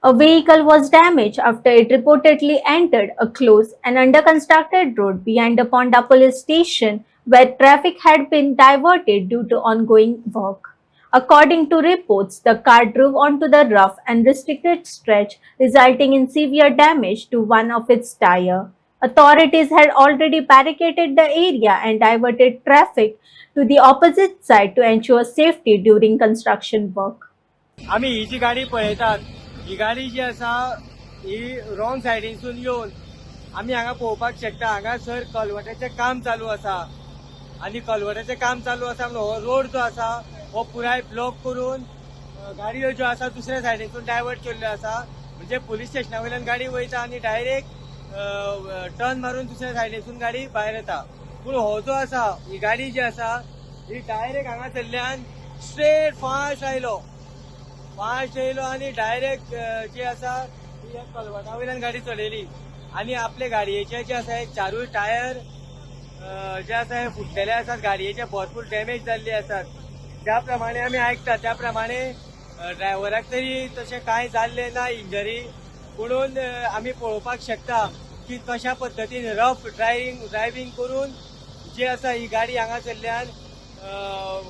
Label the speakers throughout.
Speaker 1: A vehicle was damaged after it reportedly entered a closed and under-constructed road behind the Ponda police station where traffic had been diverted due to ongoing work. According to reports, the car drove onto the rough and restricted stretch, resulting in severe damage to one of its tires. Authorities had already barricaded the area and diverted traffic to the opposite side to ensure safety during construction work.
Speaker 2: आम्ही ही जी गाडी पळयतात ही गाडी जी आसा ही wrong सायडीनसून येवन आम्ही हांगा पळोवपाक शकता हांगासर कलवटाचें काम चालू आसा आनी कलवटाचें काम चालू आसा म्हणून हो रोड जो आसा हो पुराय ब्लॉक करून गाडयो ज्यो आसा दुसऱ्या सायडीनसून डायवर्ट केल्ल्यो आसा म्हणजे पुलीस स्टेशना वयल्यान गाडी वयता आनी डायरेक्ट टर्न मारून दुसऱ्या सायडीनसून गाडी भायर येता पूण हो जो आसा ही गाडी जी आसा ही डायरेक्ट हांगासरल्यान स्ट्रेट फास्ट आयलो आणि डायरेक्ट जी आसा ती कलवटा वयल्यान गाडी चलयली आणि आपले गाडयेचे जे आसा चारूय टायर जे आसा हे फुटलेले आसात गाडयेचे भरपूर डॅमेज जाल्ले आसात ज्या प्रमाणे आमी आयकता त्या प्रमाणे ड्रायव्हराक तरी तशें कांय जाल्लें ना इंजरी म्हणून आमी पळोवपाक शकता की कशा पद्दतीन रफ ड्रायव्हिंग करून जी आसा ही गाडी हांगासरल्यान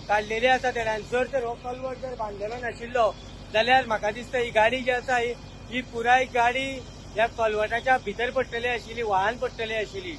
Speaker 2: काडलेली आसा तेणें जर तर हो कलवट जर बांदलेलो नाशिल्लो जाल्यार म्हाका दिसता ही गाडी जी आसा ही पुराय गाडी ह्या कलवटाच्या भितर पडटली आशिल्ली वाहन पडटली आशिल्ली